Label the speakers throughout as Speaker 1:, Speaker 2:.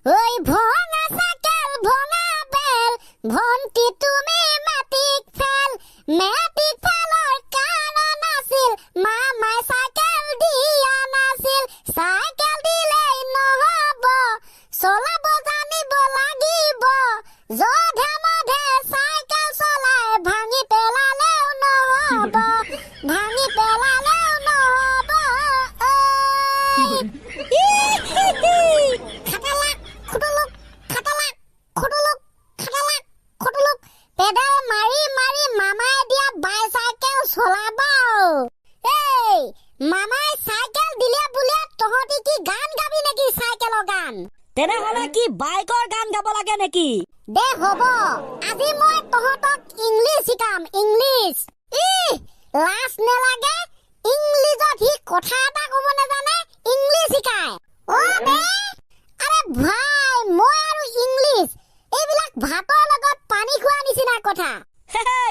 Speaker 1: ওই ভঙা চাইকেল ভঙা বেল ভন্টি তুমি মাটিত ফেল মেটিক ফেলৰ কাৰণ আছিল মামাই চাইকেল দিয়া নাছিল চাইকেল দিলেই নহ'ব চলাব জানিব লাগিব যধে মধে চাইকেল চলাই ভাঙি পেলালেও নহ'ব ভাঙি পেলালেও নহ'ব খাটালাক খুটুলুক খাটালাক খুটুলুক খাটালাক খুটুলুক পেডেল মাৰি মাৰি মামাই দিয়া বাইচাইকেল চলাব এই মামাই চাইকেল দিলে বুলিয়ে তহঁতি কি গান গাবি নেকি চাইকেলৰ গান
Speaker 2: তেনেহলে কি বাইকৰ গান গাব লাগে নেকি
Speaker 1: দে হ'ব আজি মই তহঁতক ইংলিছ শিকাম ইংলিছ লাজ নেলাগে ইংলিছত সি কথা এটা ক'ব নাজানে ইংলিছ শিকায় বে আৰে ভাই মই আৰু ইংলিছ এইবিলাক ভাতৰ লগত পানী খোৱা নিচিনা কথা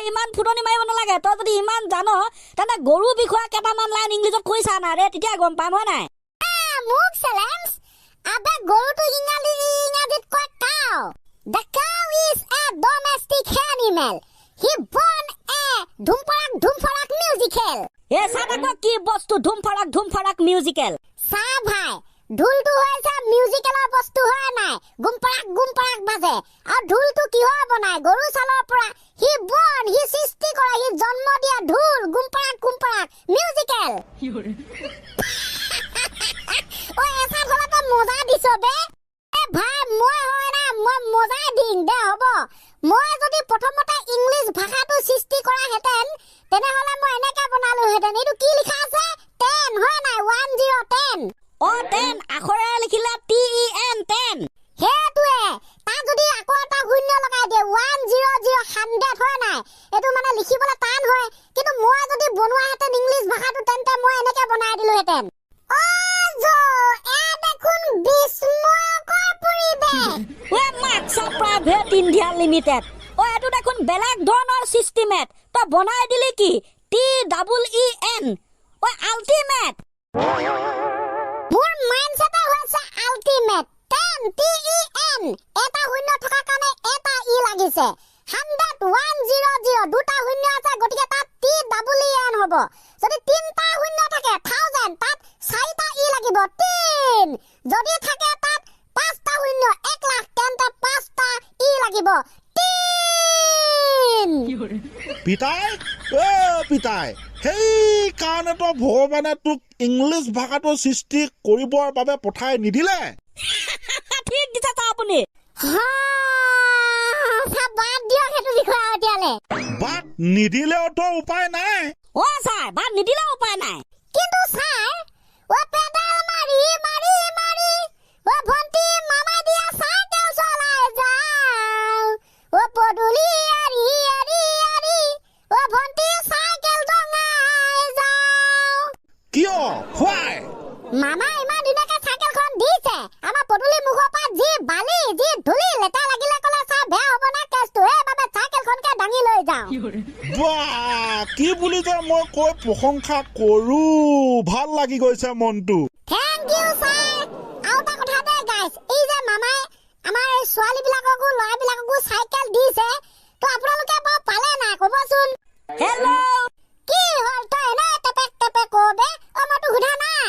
Speaker 2: ইমান ফুটনি মাৰিব নালাগে তই যদি ইমান জান তেন্তে গৰু বিষয়া কেইটামান লাইন ইংলিছত কৈছা না ৰে তেতিয়া গম পাম হয় নাই
Speaker 1: মোক চেলেঞ্জ আবে গৰুটো ইংৰাজীত কয় cow The cow is a domestic animal. He born a ধুমফাৰাক musical.
Speaker 2: চাহ কি বস্তু ধুমফাৰাক মিউজিকেল
Speaker 1: চাহ ভাই ঢোলটো হৈছে মিউজিকেলৰ বস্তু হয় নাই গুমপাৰাক বাজে আৰু ঢোলটো কিহৰ বনায় গৰু ছালৰ পৰা হি সৃষ্টি কৰে হি জন্ম দিয়া ঢোল গুমপাৰাক মিউজিকেল ঐ এছা ঘৰতে মজা দিছ বে ভাই মই হয় না মই মজাই দিম দে হ'ব মই যদি প্ৰথমতে ইংলিছ ভাষাটো সৃষ্টি কৰা হেতেন তেনেহলে মই এনেকে বনালো হেতেন এইটো কি লিখা আছে 10 হয় নাই 10
Speaker 2: 10 আখৰে লিখিলা TEN 10
Speaker 1: হেতুৱে তা যদি আকৌ এটা শূন্য লগাই দিয়ে 100 হয় নাই এটো মানে লিখিবলৈ টান হয় কিন্তু মই যদি বনোৱা হেতেন ইংলিছ ভাষাটো তেন্তে মই এনেকে বনাই দিলো হেতেন দেখোন বিস্ময়কৰ পৰিৱেশ
Speaker 2: মাক্সা প্ৰাইভেট ইণ্ডিয়া লিমিটেড এইটো দেখোন বেলেগ ধৰণৰ চিষ্টেমেট তই বনাই দিলি কি TEEN আল্টিমেট
Speaker 1: মোৰ মাইণ্ডছেট হৈছে আল্টিমেট 10 TEN এটা শূন্য থকা কাৰণে এটা ই লাগিছে 100 দুটা শূন্য আছে গতিকে তাত TEEN হ'ব যদি তিনটা শূন্য থাকে 1000 তাত চাৰিটা ই লাগিব 3 যদি থাকে তাত পাঁচটা শূন্য 1 লাখ তেন্তে পাঁচটা ই লাগিব 3
Speaker 3: পিতাই সেই কাৰণেতো ভগৱানে তোক ইংলিছ ভাষাটো সৃষ্টি কৰিবৰ বাবে পঠাই নিদিলে
Speaker 2: ঠিক দিছে তা আপুনি
Speaker 1: বাদ দিয়ক সেইটো বিষয় এতিয়ালে
Speaker 3: বাদ নিদিলেওতো উপায় নাই
Speaker 2: ছাৰ বাদ নিদিলেও উপায় নাই
Speaker 1: কিন্তু ছাৰ পেডেল মাৰি মাৰি মাৰি ভন্টি মামাই দিয়া চাইকেল চলাই যাওঁ পদূলি এৰি এৰি এৰি ভন্টি চাইকেল দঙাই যাওঁ
Speaker 3: কিয় খুৱাই
Speaker 1: মামা ইমান ধুনীয়াকে চাইকেলখন দিছে আমাৰ পদূলি মুখৰ পৰা যি বালি যি ধূলি লেতেৰা লাগিলে ক'লে ছাৰ বেয়া হ'ব না কেছটো সেইবাবে চাইকেলখনকে দাঙি লৈ যাওঁ
Speaker 3: কি বুলি যে মই কৈ প্ৰশংসা কৰো ভাল লাগি গৈছে মনটো
Speaker 1: থেংক ইউ ছাৰ আৰু এটা কথা দে গাইছ এই যে মামাই আমাৰ ছোৱালীবিলাককো ল'ৰাবিলাককো চাইকেল দিছে তো আপোনালোকে বাৰু পালে নাই ক'বচোন
Speaker 2: হেল্ল'
Speaker 1: কি হ'ল তই এনে টেপে ক'বে মইতো সোধা নাই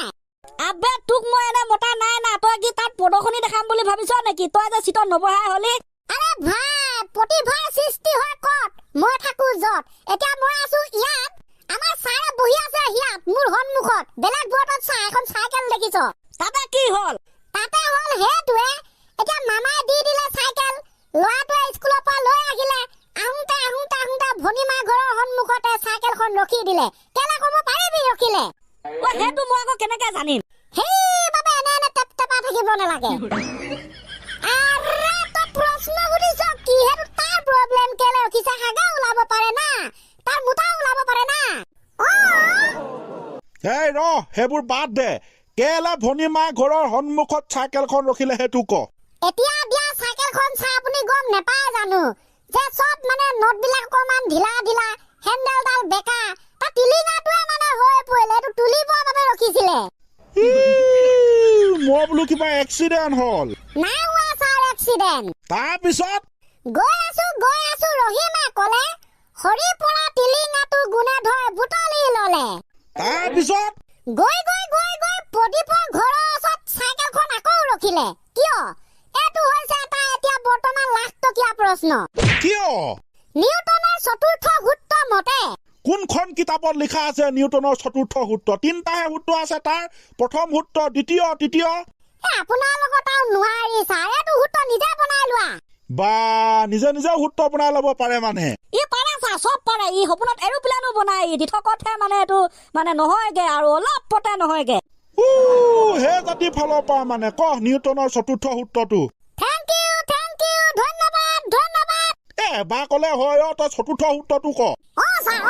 Speaker 2: আবে তোক মই এনে মতা নাই না তই কি তাত প্ৰদৰ্শনী দেখাম বুলি ভাবিছ নেকি তই যে চিটত নবহাই হলি
Speaker 1: আৰে ভাই প্ৰতিভাৰ সৃষ্টি হয় ক'ত মই থাকো য'ত এতিয়া মই আছো ইয়াত আমাৰ ছাৰে বহি আছে ইয়াত মোৰ সন্মুখত বেলেগ বৰ্ডত চাই এখন চাইকেল দেখিছ
Speaker 2: তাতে কি হ'ল
Speaker 1: সেইটোৱে এতিয়া মামাই দি দিলে চাইকেল ল'ৰাটোৱে স্কুলৰ পৰা লৈ আহিলে আহোঁতে ভনীমা ঘৰৰ সন্মুখতে চাইকেলখন ৰখি দিলে কেলে ক'ব পাৰিবি ৰখিলে
Speaker 2: সেইটো মই আকৌ কেনেকে জানিম
Speaker 1: সেইবাবে এনে টেপা থাকিব নালাগে প্ৰশ্ন সুধিছ কি হেতু তাৰ প্ৰব্লেম কেলে ৰখিছে হাগা ওলাব পাৰে না তাৰ মুতা ওলাব পাৰে না
Speaker 3: সেইবোৰ বাদ দে কেলে ভনীমা ঘৰৰ সন্মুখত চাইকেলখন ৰখিলে সেইটো ক
Speaker 1: এতিয়া দিয়া চাইকেলখন চাই আপুনি গম নেপায় জানো যে সব মানে নটবিলাক অকমান ঢিলা হেন্ডেলডাল বেকা তা টিলিঙাটোৱে মানে হৈ পৰিলে এইটো তুলিবৰ বাবে ৰখিছিলে
Speaker 3: মই বোলো কিবা এক্সিডেণ্ট হ'ল
Speaker 1: নাই হোৱা এক্সিডেন্ট
Speaker 3: তাৰপিছত
Speaker 1: গৈ আছো ৰহিমে কলে হৰি পৰা টিলিঙাটো গুণেধৰ বুটলি ললে
Speaker 3: তাৰপিছত
Speaker 1: গৈ প্ৰদীপৰ ঘৰৰ ওচৰত চাইকেলখন আকৌ ৰখিলে কিয় এইটো হৈছে এটা এতিয়া বৰ্তমান লাখটকীয়া প্ৰশ্ন
Speaker 3: কিয়
Speaker 1: নিউটনৰ চতুৰ্থ সূত্ৰ মতে
Speaker 3: কোনখন কিতাপত লিখা আছে নিউটনৰ চতুৰ্থ সূত্ৰ তিনিটাহে সূত্ৰ আছে তাৰ প্ৰথম সূত্ৰ দ্বিতীয় তৃতীয়
Speaker 1: আপোনাৰ লগত আৰু নোৱাৰি ছাৰ এইটো সূত্ৰ নিজে বনাই লোৱা
Speaker 3: বা নিজে সূত্ৰ বনাই ল'ব পাৰে মানে
Speaker 2: ই পাৰে চা চব পাৰে ই সপোনত এৰোপ্লেনো বনাই ই দিঠকতহে মানে এইটো মানে নহয়গে আৰু অলপ পতে নহয়গে
Speaker 3: হে জাতি ফালৰ পৰা মানে কহ নিউটনৰ চতুৰ্থ সূত্ৰটো
Speaker 1: থেংক ইউ ধন্যবাদ
Speaker 3: এবাৰ ক'লে হয় তই চতুৰ্থ সূত্ৰটো ক
Speaker 1: ছাৰ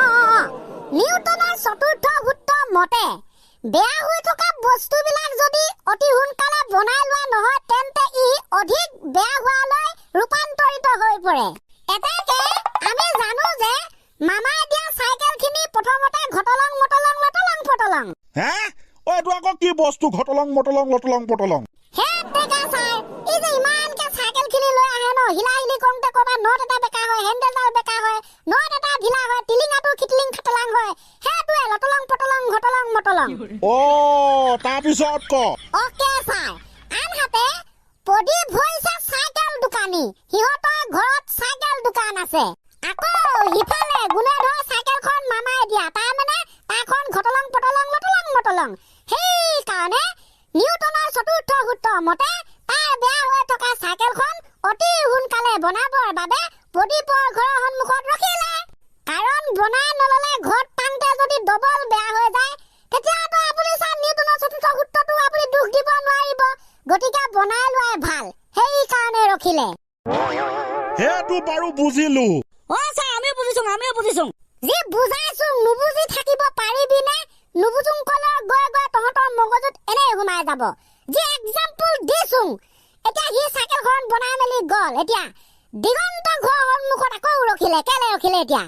Speaker 1: নিউটনৰ চতুৰ্থ সূত্ৰ মতে বেয়া হৈ থকা বস্তুবিলাক যদি অতি সোনকালে বনাই লোৱা নহয় তেন্তে ই অধিক বেয়া হোৱালৈ ৰূপান্তৰিত হৈ পৰে এতেকে আমি জানো যে মামাই দিয়া চাইকেলখিনি প্ৰথমতে ঘটলং মটলং লটলং পটলং
Speaker 3: হে এইটো আকৌ কি বস্তু ঘটলং মটলং লটলং পটলং
Speaker 1: হে টেকা ছাৰ ই যে ইমানকে চাইকেলখিনি লৈ আহে ন হিলাহিলি কৰোঁতে ক'ৰবাত নট এটা বেকা হয় হেণ্ডেলডাল বেকা হয় নট এটা ঢিলা হয় টিলিঙাটো খিটিলিং খাটালাং হয় সেইটোৱে লটলং পটলং ঘটলং মটলং
Speaker 3: তাৰপিছত ক
Speaker 1: অকে ছাৰ আনহাতে প্ৰদীপ হৈছে চাইকেল দোকানী সিহঁতৰ ঘৰত চাইকেল দোকান আছে আকৌ সিফালে গুণেধৰ চাইকেলখন মামাই দিয়া তাৰমানে তাৰখন ঘটলং পটলং লটলং মটলং সেইকাৰণে নিউটনৰ চতুৰ্থ সূত্ৰ মতে তাৰ বেয়া হৈ থকা চাইকেলখন অতি সোনকালে বনাবৰ বাবে প্ৰদীপৰ ঘৰৰ সন্মুখত ৰখিলে কাৰণ বনাই নললে ঘৰত পাওঁতে যদি ডবল বেয়া হৈ যায় তেতিয়াতো আপুনি ছাৰ নিউটনৰ চতুৰ্থ সূত্ৰটো আপুনি দুখ দিব নোৱাৰিব গতিকে বনাই লোৱাই ভাল সেইকাৰণে ৰখিলে
Speaker 3: সেইটো বাৰু বুজিলো
Speaker 2: ছাৰ আমিও বুজিছো
Speaker 1: যি বুজাইছো নুবুজি থাকিব পাৰিবিনে নুবুজুং কলে গৈ তহঁতৰ মগজুত এনেই সোমাই যাব যি এক্সাম্পল দিছো এতিয়া সি চাইকেলখন বনাই মেলি গল এতিয়া দিগন্ত ঘৰৰ সন্মুখত আকৌ ৰখিলে কেলে ৰখিলে এতিয়া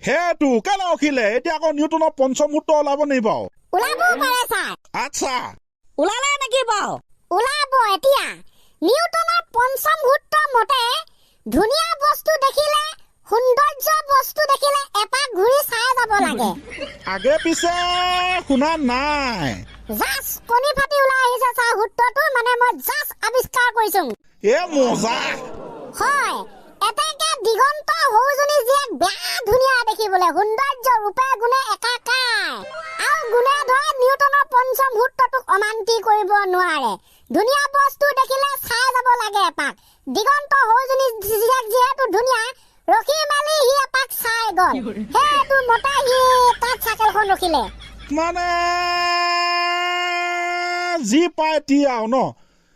Speaker 3: সেইটো কেলে ৰখিলে এতিয়া আকৌ নিউটনৰ পঞ্চম সূত্ৰ ওলাব নি বাৰু
Speaker 1: ওলাবও পাৰে ছাৰ
Speaker 3: আচ্ছা
Speaker 2: ওলালে নেকি বাৰু
Speaker 1: ওলাব এতিয়া নিউটনৰ পঞ্চম সূত্ৰ মতে ধুনীয়া বস্তু দেখিলে সৌন্দৰ্য বস্তু দেখিলে এপাক ঘূৰি চাই যাব লাগে
Speaker 3: আগে পিছে শুনা নাই
Speaker 1: জাষ্ট কণী ফাটি ওলাই আহিছে ছাৰ সূত্ৰটো মানে মই জাষ্ট আৱিষ্কাৰ কৰিছো
Speaker 3: মজা
Speaker 1: হয় এতেকে দিগন্ত সৌজনী জীয়েক বেয়া ধুনীয়া দেখিবলৈ সৌন্দৰ্য ৰূপে গুণে একাকাৰ আৰু গুণে ধৰা নিউটনৰ পঞ্চম সূত্ৰটোক অমান্তি কৰিব নোৱাৰে ধুনীয়া বস্তু দেখিলে চাই যাব লাগে এপাক দিগন্ত সৌজনী জীয়েক যিহেতু ধুনীয়া ৰখি মেলি সি এপাক চাই গল সেইটো মতে সি তাত চাইকেলখন ৰখিলে
Speaker 3: মানে যি পায় তি আৰু ন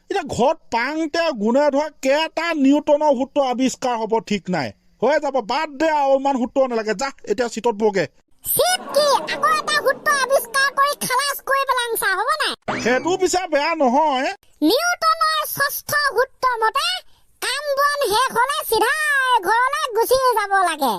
Speaker 3: এতিয়া ঘৰত পাওঁতে গুণে ধৰা কেইটা নিউটনৰ সূত্ৰ আৱিষ্কাৰ হ'ব ঠিক নাই হৈ যাব বাদ দে আৰু ইমান সূত্ৰ নালাগে যা এতিয়া চিটত বগে
Speaker 1: চিট কি আকৌ এটা সূত্ৰ আৱিষ্কাৰ কৰি খালাস কৰি পেলাম ছাৰ হ'ব নাই
Speaker 3: সেইটো পিছে বেয়া নহয়
Speaker 1: নিউটনৰ ষষ্ঠ সূত্ৰ মতে কাম বন শেষ হলে চিধাই ঘৰলৈ গুচি যাব লাগে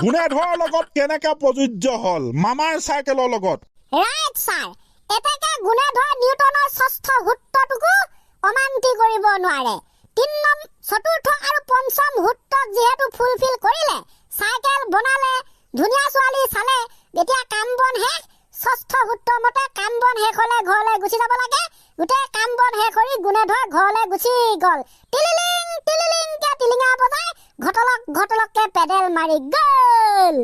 Speaker 3: গুণে ধৰাৰ লগত কেনেকে প্ৰযোজ্য হল মামাৰ চাইকেলৰ লগত
Speaker 1: ৰাইট ছাৰ এতেকে গুণে ধৰা নিউটনৰ ষষ্ঠ সূত্ৰটোকো অমান্তি কৰিব নোৱাৰে ৩ নং চতুৰ্থ আৰু পঞ্চম সূত্ৰক যিহেতু ফুলফিল কৰিলে চাইকেল বনালে ধুনীয়া ছোৱালী চালে এতিয়া কাম বন শেষ ষষ্ঠ সূত্ৰ মতে কাম বন শেষ হলে ঘৰলৈ গুচি যাব লাগে গোটেই কাম বন শেষ কৰি গুণে ধৰা ঘৰলৈ গুচি গল টিলিলিং কে টিলিঙা বজাই ঘটলককে পেডেল মাৰি গল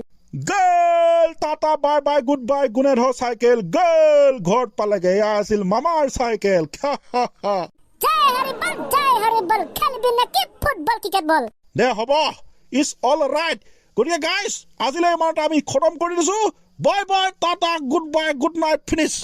Speaker 3: tata bye bye good bye গুণে ধৰ চাইকেল গল ঘৰত পালেগে এয়া আছিল মামাৰ চাইকেল
Speaker 1: জয় হৰি বল খেলিবি নেকি ফুটবল ক্ৰিকেট বল
Speaker 3: দে হ'ব ইজ অল ৰাইট গতিকে গাইজ আজিলৈ ইমানতে আমি খতম কৰি দিছো bye bye Tata good bye good night finish